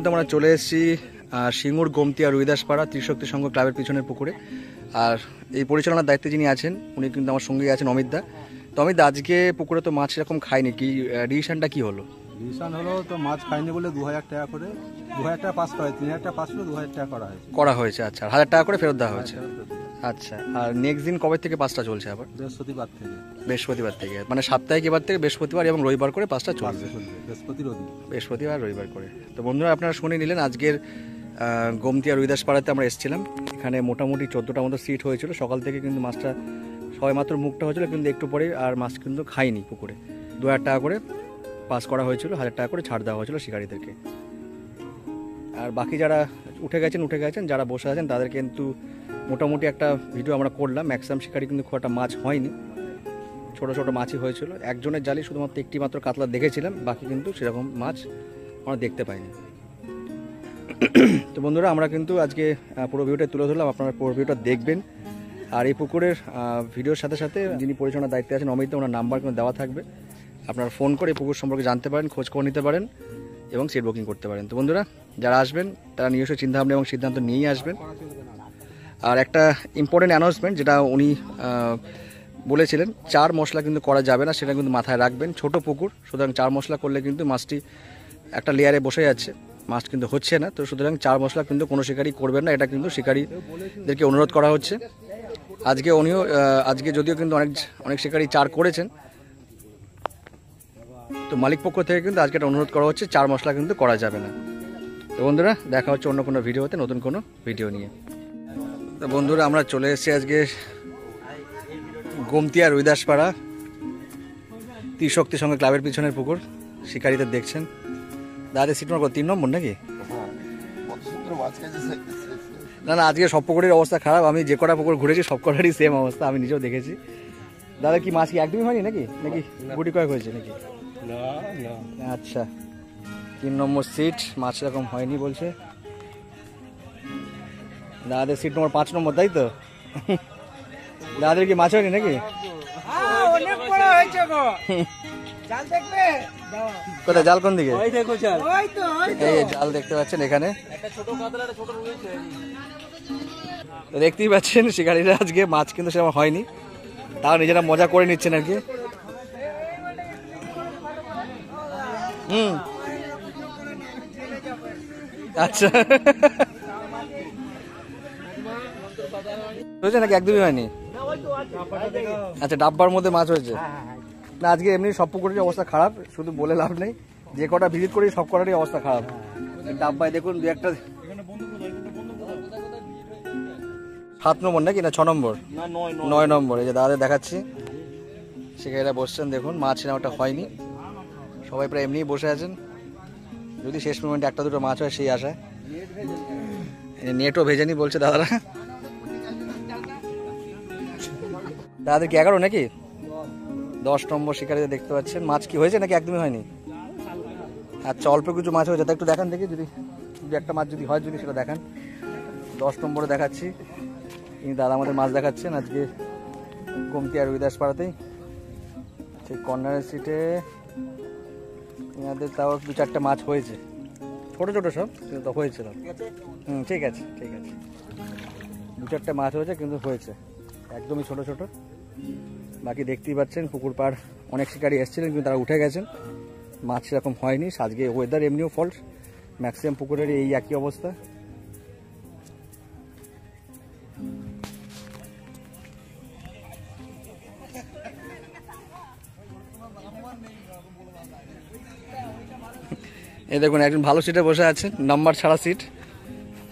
কিন্তু আমরা চলে এসেছি সিঙ্গুর গোমতিয়া রুইদাসপাড়া ত্রিশক্তি সংঘ ক্লাবের পিছনের পুকুরে। আর এই পরিচালনার দায়িত্বে যিনি আছেন উনি কিন্তু আমার সঙ্গেই আছেন অমিতদা। তো অমিতদা, আজকে পুকুরে তো মাছ এরকম খায়নি, কি ডিসিশনটা কি হলো? ডিসিশন হলো তো মাছ খায়নি বলে 2000 টাকা করে, 2000 টাকা পাস করা, 3000 টাকা পাস করে 2000 টাকা করা হয়েছে। আচ্ছা, 1000 টাকা করে ফেরত দেওয়া হয়েছে। আচ্ছা, আর নেক্সট দিন কবে থেকে পাঁচটা চলছে? আবার বৃহস্পতিবার থেকে, মানে সাপ্তাহিক এবার থেকে বৃহস্পতিবার এবং রবিবার করে পাঁচটা চলবে। বৃহস্পতিবার রবিবার করে। তো বন্ধুরা, আপনারা শুনে নিলেন আজকের গোমতিয়া রুইদাসপাড়াতে আমরা এসেছিলাম। এখানে মোটামুটি 14টার মতো সিট হয়েছিল। সকাল থেকে কিন্তু মাছটা সবাই মাত্র মুখটা হয়েছিল, কিন্তু একটু পরে আর মাছ কিন্তু খায়নি পুকুরে। 2000 টাকা করে পাস করা হয়েছিল, 1000 টাকা করে ছাড় দেওয়া হয়েছিল শিকারীদেরকে। আর বাকি যারা উঠে গেছেন, যারা বসে আছেন তাদের কিন্তু মোটামুটি একটা ভিডিও আমরা করলাম। ম্যাক্সিমাম শিকারি কিন্তু খুব একটা মাছ হয়নি, ছোটো ছোটো মাছই হয়েছিল। একজনের জালি শুধুমাত্র একটি মাত্র কাতলা দেখেছিলাম, বাকি কিন্তু সেরকম মাছ আমরা দেখতে পাইনি। তো বন্ধুরা, আমরা কিন্তু আজকে পুরো ভিডিওটা তুলে ধরলাম, আপনারা পুরো ভিডিওটা দেখবেন। আর এই পুকুরের ভিডিওর সাথে সাথে যিনি পরিচালনার দায়িত্বে আছেন অমিত, ওনার নাম্বার কিন্তু দেওয়া থাকবে। আপনারা ফোন করে এই পুকুর সম্পর্কে জানতে পারেন, খোঁজ খবর নিতে পারেন এবং সিট বুকিং করতে পারেন। তো বন্ধুরা, যারা আসবেন তারা নিজস্ব চিন্তাভাবনা এবং সিদ্ধান্ত নিয়েই আসবেন। আর একটা ইম্পর্টেন্ট অ্যানাউন্সমেন্ট, যেটা উনি বলেছিলেন, 4 মশলা কিন্তু করা যাবে না, সেটা কিন্তু মাথায় রাখবেন। ছোট পুকুর, সুতরাং 4 মশলা করলে কিন্তু মাছটি একটা লেয়ারে বসে যাচ্ছে, মাছ কিন্তু হচ্ছে না। তো সুতরাং 4 মশলা কিন্তু কোনো শিকারি করবেন না, এটা কিন্তু শিকারীদেরকে অনুরোধ করা হচ্ছে। আজকে যদিও কিন্তু অনেক শিকারি 4 করেছেন, তো মালিক পক্ষ থেকে কিন্তু আজকে একটা অনুরোধ করা হচ্ছে, 4 মশলা কিন্তু করা যাবে না। তো বন্ধুরা, দেখা হচ্ছে অন্য কোনো ভিডিওতে, নতুন কোনো ভিডিও নিয়ে। তো বন্ধুরা, আমরা চলে এসেছি আজকে গোমতিয়া রুইদাসপাড়া ত্রিশক্তি সংঘ ক্লাবের পিছনের পুকুর। শিকারীদের দেখছেন। দাদা সিট নম্বর 3 নম্বর নাকি? না, আজকে সব পুকুরের অবস্থা খারাপ। আমি যে কটা পুকুর ঘুরেছি সব কটারই সেম অবস্থা, আমি নিজেও দেখেছি। দাদা, কি মাছ কি একদমই হয়নি নাকি গুটি কয়েক হয়েছে নাকি? আচ্ছা, 3 নম্বর সিট, মাছ এরকম হয়নি বলছে। দাদাদের সিট নম্বর 5 নম্বর, তাই তো? দাদাদের কি মাছ হয়নি নাকি? কোথায় জাল, কোন দিকে? এই জাল দেখতে পাচ্ছেন এখানে, দেখতেই পাচ্ছেন শিকারীরা আজকে মাছ কিন্তু সেরকম হয়নি, তাও নিজেরা মজা করে নিচ্ছেন আর কি। আচ্ছা, হয়েছে নাকি একদমই হয়নি? আচ্ছা, ডাব্বার মধ্যে মাছ হয়েছে না? আজকে এমনি সব পুকুরের অবস্থা খারাপ, শুধু বলে লাভ নেই। যে কটা ভিজিট করি সব কটারই অবস্থা খারাপ। ডাব্বায় দেখুন 2-1টা। 7 নম্বর নাকি না 6 নম্বর? 9 নম্বর। এই যে দাদা দেখাচ্ছি, শিকারীরা বসছেন, দেখুন মাছ নেওয়াটা হয়নি। সবাই প্রায় এমনিই বসে আছেন, যদি শেষ মোমেন্টে 1-2টো মাছ হয় সেই আশায়। নেটও ভেজেনি বলছে দাদারা। দাদাদের কি 11 নাকি 10 নম্বর শিকারীদের দেখতে পাচ্ছেন। মাছ কি হয়েছে নাকি একদমই হয়নি? আচ্ছা, অল্প কিছু মাছ হয়েছে, তা একটু দেখান দেখি, যদি একটা মাছ যদি হয়, যদি সেটা দেখান। 10 নম্বরে দেখাচ্ছি, তিনি দাদা আমাদের মাছ দেখাচ্ছেন আজকে গোমতিয়া রুইদাসপাড়াতেই। ঠিক কর্নারের সিটে এনাদের তাও 2-4টা মাছ হয়েছে, ছোটো ছোটো সব, কিন্তু তো হয়েছিল। ঠিক আছে। 2-4টা মাছ হয়েছে, কিন্তু হয়েছে একদমই ছোট ছোট। বাকি দেখতেই পাচ্ছেন পুকুর পাড় অনেক শিকারী এসেছিলেন, কিন্তু তারা উঠে গেছেন, মাছ সেরকম হয়নি। আজকে ওয়েদার এমনিও ফল্ট, ম্যাক্সিমাম পুকুরের এই একই অবস্থা। এই দেখুন, একজন ভালো সিটে বসে আছেন, নাম্বার ছাড়া সিট,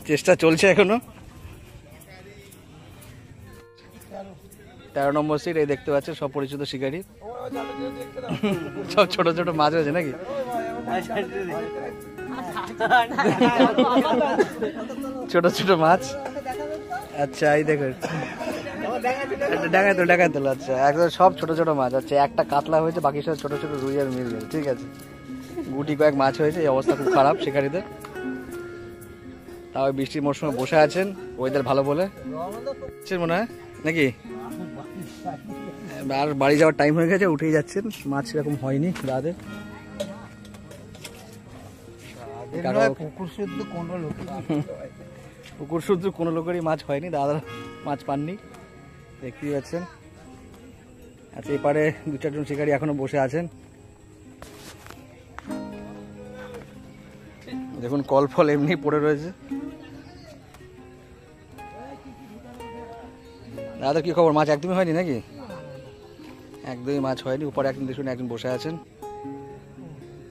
চেষ্টা চলছে এখনো। 13 নম্বর সিট, এই দেখতে পাচ্ছেন সব পরিচিত শিকারী, সব ছোট ছোট মাছ হয়েছে নাকি? ছোট ছোট মাছ। আচ্ছা, এই দেখুন, দেখায় তো। আচ্ছা, একদম সব ছোট ছোট মাছ। আচ্ছা, একটা কাতলা হয়েছে, বাকি সব ছোট ছোট রুই আর মৃগেল। ঠিক আছে, গুটি কয়েক মাছ হয়েছে। এই অবস্থা খুব খারাপ শিকারীদের। তাও বৃষ্টির মরশুমে বসে আছেন, ওয়েদার ভালো বলে মনে হয় নাকি? আর বাড়ি যাওয়ার টাইম হয়ে গেছে, উঠেই যাচ্ছেন। মাছ সেরকম হয়নি দাদের। পুকুর শুদ্ধ কোনো লোক পুকুর শুদ্ধ কোনো লোকেরই মাছ হয়নি, দাদা মাছ পাননি দেখতেই পাচ্ছেন। আচ্ছা এপারে 2-4 জন শিকারী এখনো বসে আছেন। দেখুন কল ফল এমনি পড়ে রয়েছে। দাদা কি খবর, মাছ একদমই হয়নি নাকি? একদমই মাছ হয়নি। উপরে একজন দেখুন একজন বসে আছেন।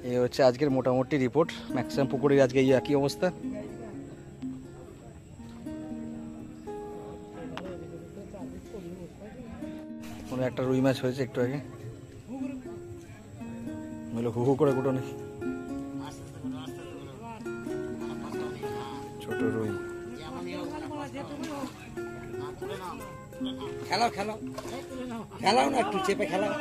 এই হচ্ছে আজকের মোটামুটি রিপোর্ট। ম্যাক্সিমাম পুকুরের আজকে এই একই অবস্থা। কোনো একটা রুই মাছ হয়েছে একটু আগে, হু হু করে কুটো নাকি ছোট রুই। খেলাও খেলাও খেলাও না, একটু চেপে খেলাও।